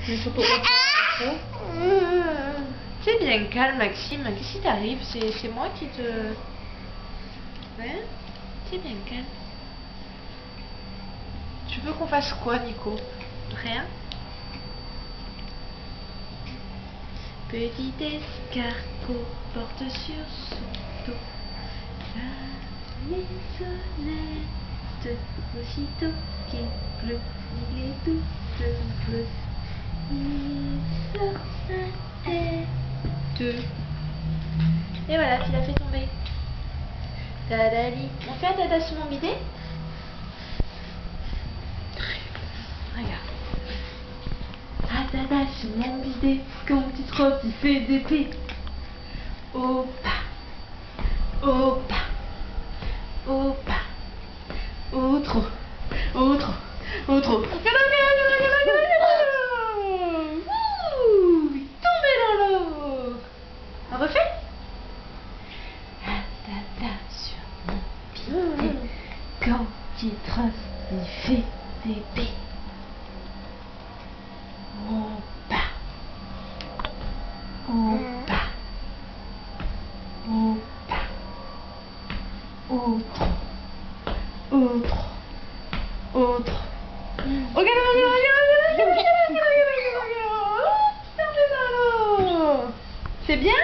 Mais faut pas trop. C'est bien calme, Maxime. Qu'est-ce qui t'arrive? C'est moi qui te... Ouais. C'est bien calme. Tu veux qu'on fasse quoi, Nico? Rien? Petit escargot porte sur son dos la maisonnette. Aussitôt qu'il pleut, il est tout bleu. Il sort sa tête. Et voilà, tu l'as fait tomber. Tadali. On fait un dada sur mon bidet? Regarde. Ah dada sur mon bidet, comme petite robe qui fait des plis. Opa, opa, opa, autre, autre, autre. Ouh, il est tombé dans l'eau. On refait? Ah dada sur mon bidet, quand petite robe qui fait des plis. Opa, opa, opa, autre, autre, autre. Regarde, regarde, regarde, regarde, regarde, regarde, regarde, regarde, regarde, regarde, regarde, regarde. C'est bien?